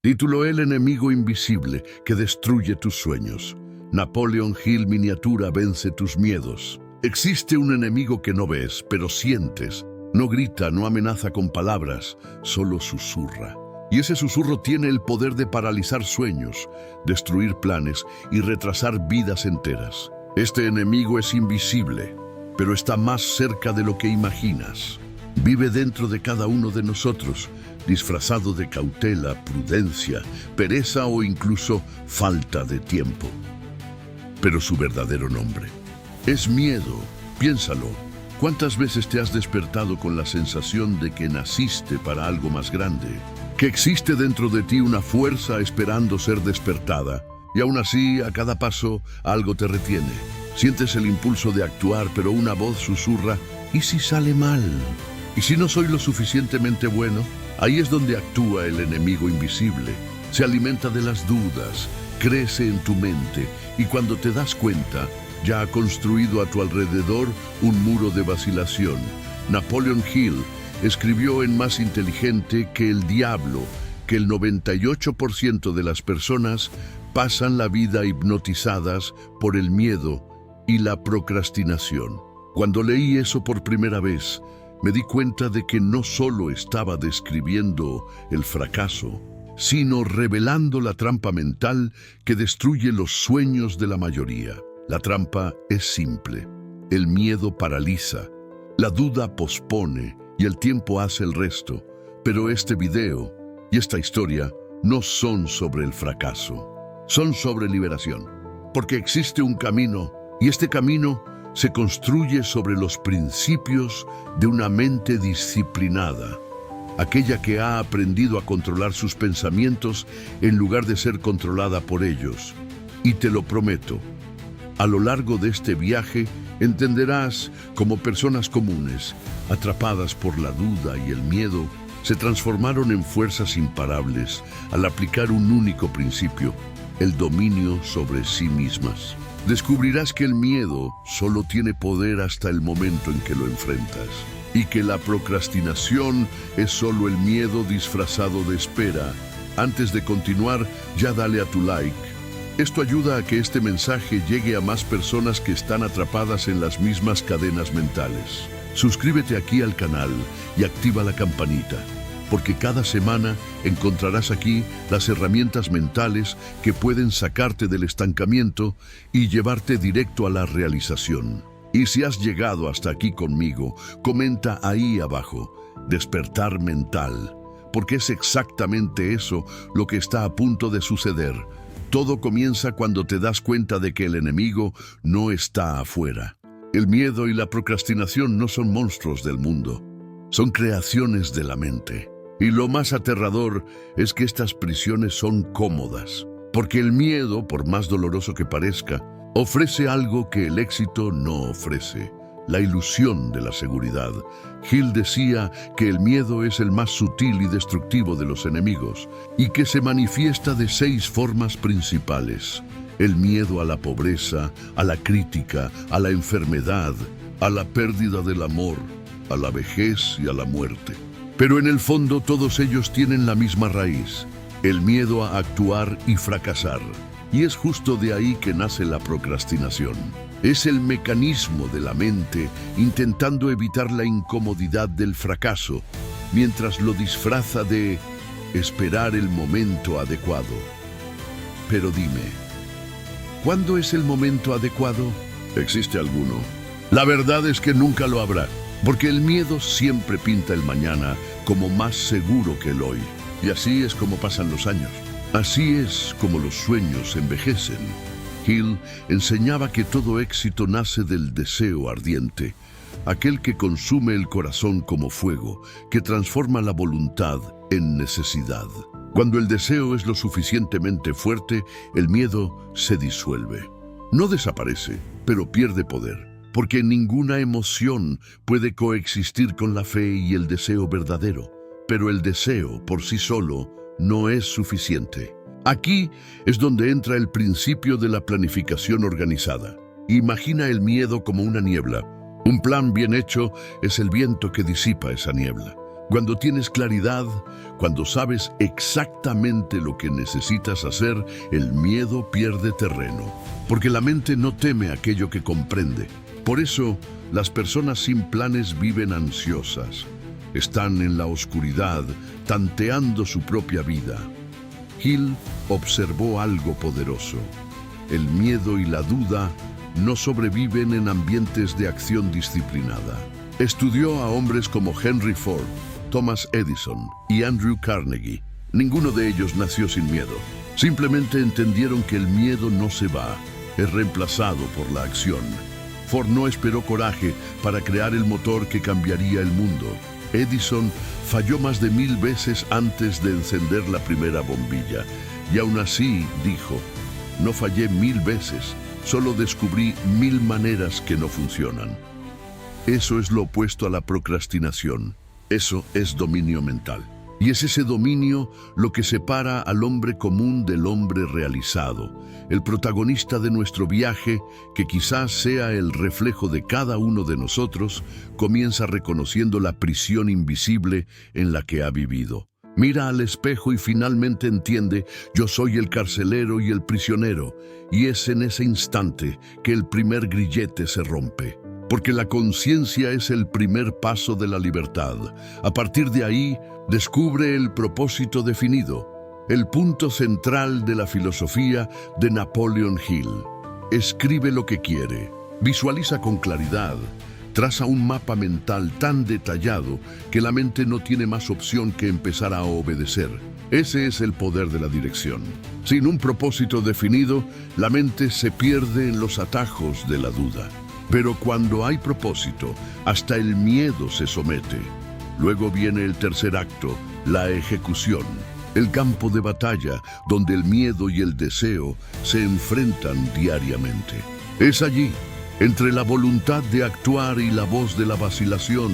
Tituló El enemigo invisible que destruye tus sueños. Napoleon Hill miniatura vence tus miedos. Existe un enemigo que no ves, pero sientes. No grita, no amenaza con palabras, solo susurra. Y ese susurro tiene el poder de paralizar sueños, destruir planes y retrasar vidas enteras. Este enemigo es invisible, pero está más cerca de lo que imaginas. Vive dentro de cada uno de nosotros, disfrazado de cautela, prudencia, pereza o incluso falta de tiempo. Pero su verdadero nombre es miedo. Piénsalo. ¿Cuántas veces te has despertado con la sensación de que naciste para algo más grande? Que existe dentro de ti una fuerza esperando ser despertada. Y aún así, a cada paso, algo te retiene. Sientes el impulso de actuar, pero una voz susurra, ¿y si sale mal? ¿Y si no soy lo suficientemente bueno? Ahí es donde actúa el enemigo invisible. Se alimenta de las dudas, crece en tu mente, y cuando te das cuenta, ya ha construido a tu alrededor un muro de vacilación. Napoleon Hill escribió en Más inteligente que el diablo, que el 98% de las personas pasan la vida hipnotizadas por el miedo y la procrastinación. Cuando leí eso por primera vez, me di cuenta de que no solo estaba describiendo el fracaso, sino revelando la trampa mental que destruye los sueños de la mayoría. La trampa es simple. El miedo paraliza, la duda pospone y el tiempo hace el resto. Pero este video y esta historia no son sobre el fracaso, son sobre liberación. Porque existe un camino, y este camino se construye sobre los principios de una mente disciplinada, aquella que ha aprendido a controlar sus pensamientos en lugar de ser controlada por ellos. Y te lo prometo, a lo largo de este viaje entenderás cómo personas comunes, atrapadas por la duda y el miedo, se transformaron en fuerzas imparables al aplicar un único principio, el dominio sobre sí mismas. Descubrirás que el miedo solo tiene poder hasta el momento en que lo enfrentas, y que la procrastinación es solo el miedo disfrazado de espera. Antes de continuar, ya dale a tu like. Esto ayuda a que este mensaje llegue a más personas que están atrapadas en las mismas cadenas mentales. Suscríbete aquí al canal y activa la campanita, porque cada semana encontrarás aquí las herramientas mentales que pueden sacarte del estancamiento y llevarte directo a la realización. Y si has llegado hasta aquí conmigo, comenta ahí abajo, despertar mental, porque es exactamente eso lo que está a punto de suceder. Todo comienza cuando te das cuenta de que el enemigo no está afuera. El miedo y la procrastinación no son monstruos del mundo, son creaciones de la mente. Y lo más aterrador es que estas prisiones son cómodas, porque el miedo, por más doloroso que parezca, ofrece algo que el éxito no ofrece: la ilusión de la seguridad. Hill decía que el miedo es el más sutil y destructivo de los enemigos, y que se manifiesta de 6 formas principales: el miedo a la pobreza, a la crítica, a la enfermedad, a la pérdida del amor, a la vejez y a la muerte. Pero en el fondo todos ellos tienen la misma raíz: el miedo a actuar y fracasar. Y es justo de ahí que nace la procrastinación. Es el mecanismo de la mente intentando evitar la incomodidad del fracaso, mientras lo disfraza de esperar el momento adecuado. Pero dime, ¿cuándo es el momento adecuado? ¿Existe alguno? La verdad es que nunca lo habrá, porque el miedo siempre pinta el mañana como más seguro que el hoy. Y así es como pasan los años. Así es como los sueños envejecen. Hill enseñaba que todo éxito nace del deseo ardiente, aquel que consume el corazón como fuego, que transforma la voluntad en necesidad. Cuando el deseo es lo suficientemente fuerte, el miedo se disuelve. No desaparece, pero pierde poder, porque ninguna emoción puede coexistir con la fe y el deseo verdadero. Pero el deseo por sí solo no es suficiente. Aquí es donde entra el principio de la planificación organizada. Imagina el miedo como una niebla. Un plan bien hecho es el viento que disipa esa niebla. Cuando tienes claridad, cuando sabes exactamente lo que necesitas hacer, el miedo pierde terreno, porque la mente no teme aquello que comprende. Por eso, las personas sin planes viven ansiosas. Están en la oscuridad, tanteando su propia vida. Hill observó algo poderoso. El miedo y la duda no sobreviven en ambientes de acción disciplinada. Estudió a hombres como Henry Ford, Thomas Edison y Andrew Carnegie. Ninguno de ellos nació sin miedo. Simplemente entendieron que el miedo no se va, es reemplazado por la acción. Ford no esperó coraje para crear el motor que cambiaría el mundo. Edison falló más de 1000 veces antes de encender la primera bombilla. Y aún así, dijo, no fallé 1000 veces, solo descubrí 1000 maneras que no funcionan. Eso es lo opuesto a la procrastinación. Eso es dominio mental. Y es ese dominio lo que separa al hombre común del hombre realizado, el protagonista de nuestro viaje, que quizás sea el reflejo de cada uno de nosotros, comienza reconociendo la prisión invisible en la que ha vivido. Mira al espejo y finalmente entiende, yo soy el carcelero y el prisionero, y es en ese instante que el primer grillete se rompe. Porque la conciencia es el primer paso de la libertad. A partir de ahí, descubre el propósito definido, el punto central de la filosofía de Napoleon Hill. Escribe lo que quiere, visualiza con claridad, traza un mapa mental tan detallado que la mente no tiene más opción que empezar a obedecer. Ese es el poder de la dirección. Sin un propósito definido, la mente se pierde en los atajos de la duda. Pero cuando hay propósito, hasta el miedo se somete. Luego viene el tercer acto, la ejecución, el campo de batalla donde el miedo y el deseo se enfrentan diariamente. Es allí, entre la voluntad de actuar y la voz de la vacilación,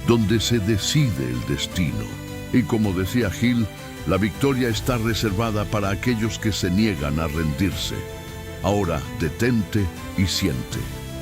donde se decide el destino. Y como decía Hill, la victoria está reservada para aquellos que se niegan a rendirse. Ahora, detente y siente.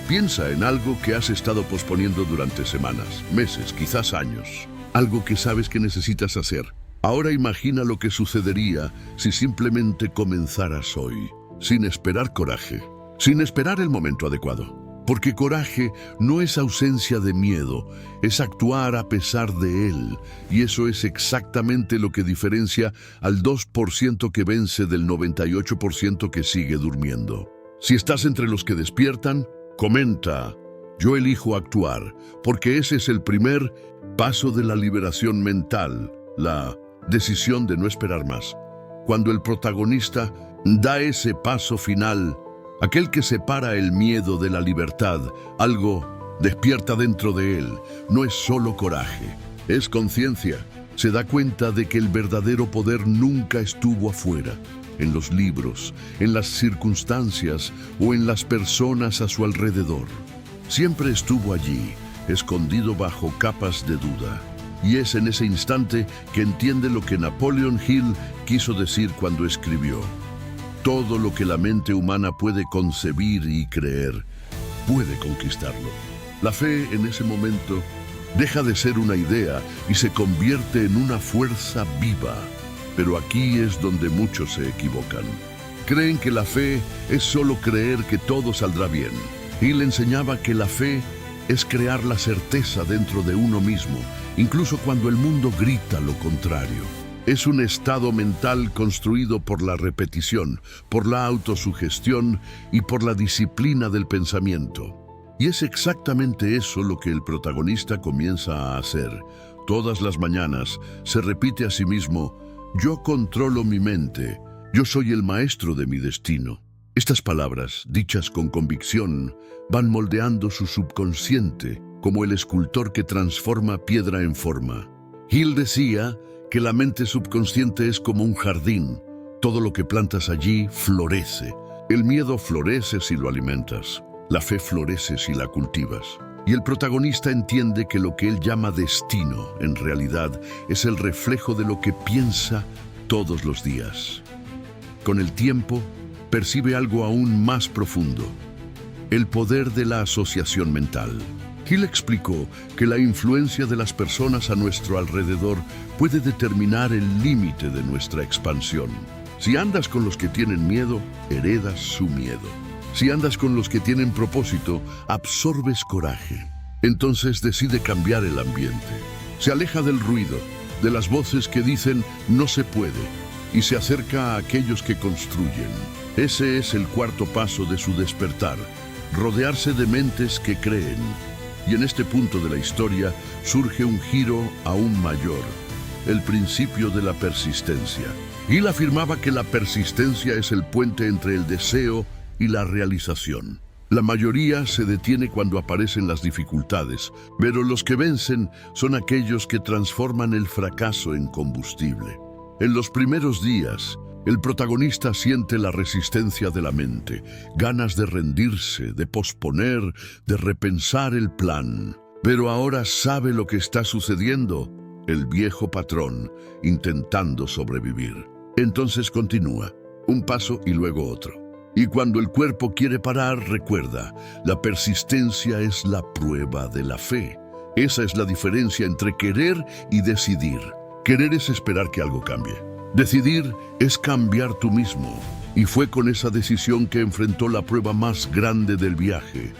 Piensa en algo que has estado posponiendo durante semanas, meses, quizás años. Algo que sabes que necesitas hacer. Ahora imagina lo que sucedería si simplemente comenzaras hoy, sin esperar coraje, sin esperar el momento adecuado. Porque coraje no es ausencia de miedo, es actuar a pesar de él. Y eso es exactamente lo que diferencia al 2% que vence del 98% que sigue durmiendo. Si estás entre los que despiertan, comenta, yo elijo actuar, porque ese es el primer paso de la liberación mental, la decisión de no esperar más. Cuando el protagonista da ese paso final, aquel que separa el miedo de la libertad, algo despierta dentro de él. No es solo coraje, es conciencia. Se da cuenta de que el verdadero poder nunca estuvo afuera, en los libros, en las circunstancias o en las personas a su alrededor. Siempre estuvo allí, escondido bajo capas de duda. Y es en ese instante que entiende lo que Napoleon Hill quiso decir cuando escribió: todo lo que la mente humana puede concebir y creer, puede conquistarlo. La fe en ese momento deja de ser una idea y se convierte en una fuerza viva. Pero aquí es donde muchos se equivocan. Creen que la fe es solo creer que todo saldrá bien. Hill enseñaba que la fe es crear la certeza dentro de uno mismo, incluso cuando el mundo grita lo contrario. Es un estado mental construido por la repetición, por la autosugestión y por la disciplina del pensamiento. Y es exactamente eso lo que el protagonista comienza a hacer. Todas las mañanas se repite a sí mismo: yo controlo mi mente, yo soy el maestro de mi destino. Estas palabras, dichas con convicción, van moldeando su subconsciente, como el escultor que transforma piedra en forma. Hill decía que la mente subconsciente es como un jardín. Todo lo que plantas allí florece. El miedo florece si lo alimentas. La fe florece si la cultivas. Y el protagonista entiende que lo que él llama destino, en realidad, es el reflejo de lo que piensa todos los días. Con el tiempo, percibe algo aún más profundo: el poder de la asociación mental. Hill explicó que la influencia de las personas a nuestro alrededor puede determinar el límite de nuestra expansión. Si andas con los que tienen miedo, heredas su miedo. Si andas con los que tienen propósito, absorbes coraje. Entonces decide cambiar el ambiente. Se aleja del ruido, de las voces que dicen no se puede, y se acerca a aquellos que construyen. Ese es el cuarto paso de su despertar, rodearse de mentes que creen. Y en este punto de la historia surge un giro aún mayor, el principio de la persistencia. Hill afirmaba que la persistencia es el puente entre el deseo y la realización. La mayoría se detiene cuando aparecen las dificultades, pero los que vencen son aquellos que transforman el fracaso en combustible. En los primeros días, el protagonista siente la resistencia de la mente, ganas de rendirse, de posponer, de repensar el plan. Pero ahora sabe lo que está sucediendo, el viejo patrón intentando sobrevivir. Entonces continúa, un paso y luego otro. Y cuando el cuerpo quiere parar, recuerda, la persistencia es la prueba de la fe. Esa es la diferencia entre querer y decidir. Querer es esperar que algo cambie. Decidir es cambiar tú mismo. Y fue con esa decisión que enfrentó la prueba más grande del viaje,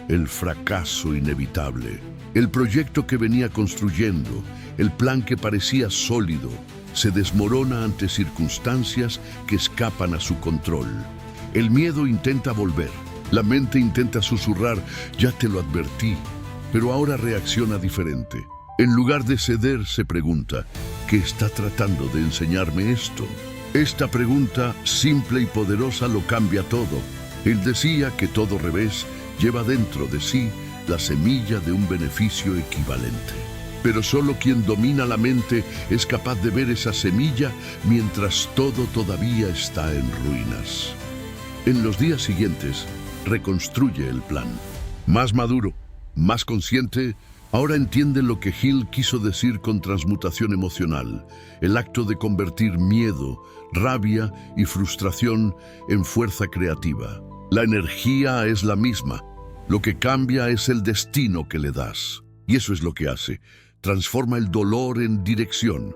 el fracaso inevitable. El proyecto que venía construyendo, el plan que parecía sólido, se desmorona ante circunstancias que escapan a su control. El miedo intenta volver, la mente intenta susurrar, ya te lo advertí, pero ahora reacciona diferente. En lugar de ceder, se pregunta, ¿qué está tratando de enseñarme esto? Esta pregunta, simple y poderosa, lo cambia todo. Él decía que todo revés lleva dentro de sí la semilla de un beneficio equivalente. Pero solo quien domina la mente es capaz de ver esa semilla mientras todo todavía está en ruinas. En los días siguientes, reconstruye el plan. Más maduro, más consciente, ahora entiende lo que Hill quiso decir con transmutación emocional, el acto de convertir miedo, rabia y frustración en fuerza creativa. La energía es la misma, lo que cambia es el destino que le das. Y eso es lo que hace, transforma el dolor en dirección.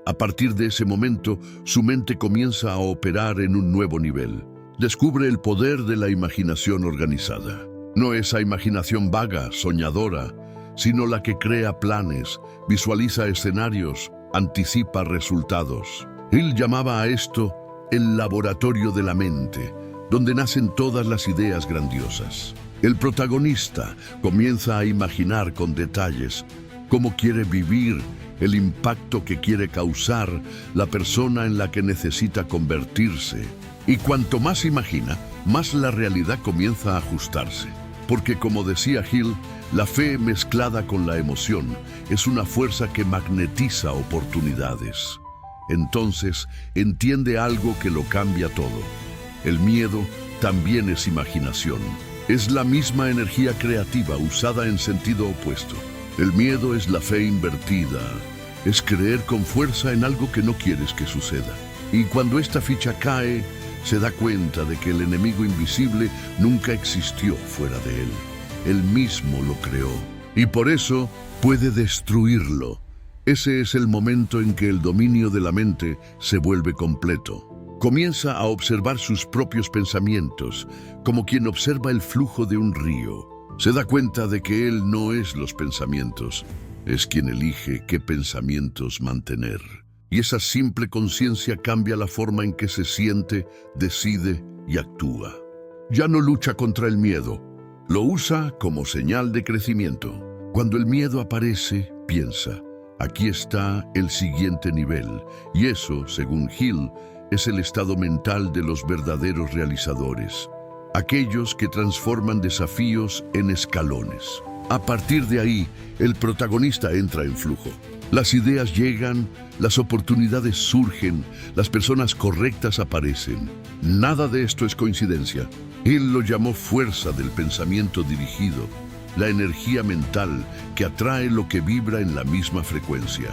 A partir de ese momento, su mente comienza a operar en un nuevo nivel. Descubre el poder de la imaginación organizada. No esa imaginación vaga, soñadora, sino la que crea planes, visualiza escenarios, anticipa resultados. Hill llamaba a esto el laboratorio de la mente, donde nacen todas las ideas grandiosas. El protagonista comienza a imaginar con detalles cómo quiere vivir, el impacto que quiere causar, la persona en la que necesita convertirse. Y cuanto más imagina, más la realidad comienza a ajustarse. Porque, como decía Hill, la fe mezclada con la emoción es una fuerza que magnetiza oportunidades. Entonces, entiende algo que lo cambia todo. El miedo también es imaginación. Es la misma energía creativa usada en sentido opuesto. El miedo es la fe invertida. Es creer con fuerza en algo que no quieres que suceda. Y cuando esta ficha cae, se da cuenta de que el enemigo invisible nunca existió fuera de él. Él mismo lo creó. Y por eso puede destruirlo. Ese es el momento en que el dominio de la mente se vuelve completo. Comienza a observar sus propios pensamientos, como quien observa el flujo de un río. Se da cuenta de que él no es los pensamientos, es quien elige qué pensamientos mantener. Y esa simple conciencia cambia la forma en que se siente, decide y actúa. Ya no lucha contra el miedo, lo usa como señal de crecimiento. Cuando el miedo aparece, piensa, aquí está el siguiente nivel. Y eso, según Hill, es el estado mental de los verdaderos realizadores. Aquellos que transforman desafíos en escalones. A partir de ahí, el protagonista entra en flujo. Las ideas llegan, las oportunidades surgen, las personas correctas aparecen. Nada de esto es coincidencia. Él lo llamó fuerza del pensamiento dirigido, la energía mental que atrae lo que vibra en la misma frecuencia.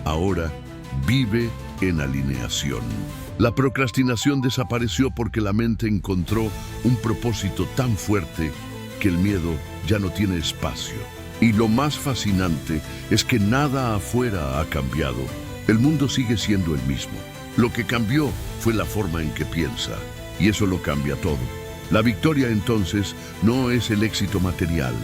Ahora, vive en alineación. La procrastinación desapareció porque la mente encontró un propósito tan fuerte que el miedo ya no tiene espacio. Y lo más fascinante es que nada afuera ha cambiado. El mundo sigue siendo el mismo. Lo que cambió fue la forma en que piensa, y eso lo cambia todo. La victoria entonces no es el éxito material,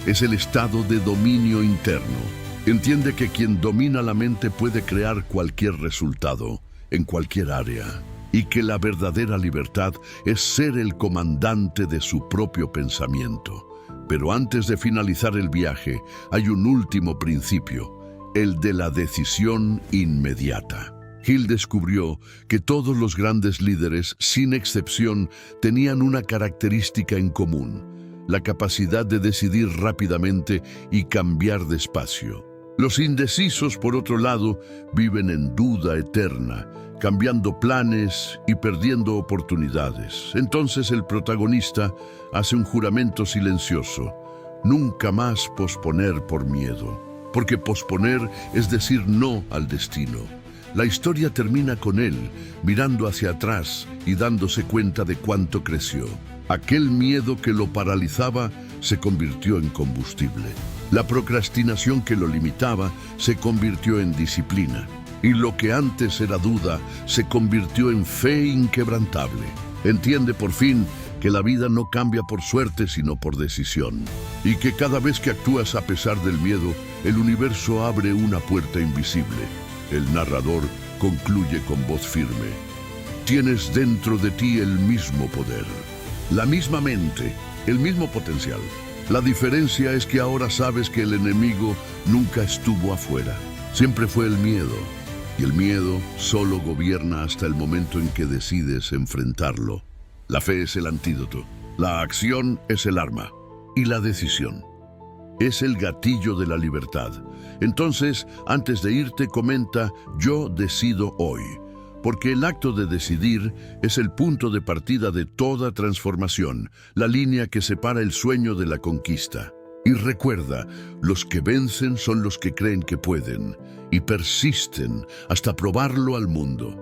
es el estado de dominio interno. Entiende que quien domina la mente puede crear cualquier resultado, en cualquier área, y que la verdadera libertad es ser el comandante de su propio pensamiento. Pero antes de finalizar el viaje, hay un último principio, el de la decisión inmediata. Hill descubrió que todos los grandes líderes, sin excepción, tenían una característica en común: la capacidad de decidir rápidamente y cambiar despacio. Los indecisos, por otro lado, viven en duda eterna, cambiando planes y perdiendo oportunidades. Entonces el protagonista hace un juramento silencioso: nunca más posponer por miedo, porque posponer es decir no al destino. La historia termina con él, mirando hacia atrás y dándose cuenta de cuánto creció. Aquel miedo que lo paralizaba se convirtió en combustible. La procrastinación que lo limitaba se convirtió en disciplina. Y lo que antes era duda se convirtió en fe inquebrantable. Entiende por fin que la vida no cambia por suerte sino por decisión. Y que cada vez que actúas a pesar del miedo, el universo abre una puerta invisible. El narrador concluye con voz firme: tienes dentro de ti el mismo poder, la misma mente, el mismo potencial. La diferencia es que ahora sabes que el enemigo nunca estuvo afuera, siempre fue el miedo. Y el miedo solo gobierna hasta el momento en que decides enfrentarlo. La fe es el antídoto, la acción es el arma, y la decisión es el gatillo de la libertad. Entonces, antes de irte, comenta: yo decido hoy, porque el acto de decidir es el punto de partida de toda transformación, la línea que separa el sueño de la conquista. Y recuerda, los que vencen son los que creen que pueden y persisten hasta probarlo al mundo.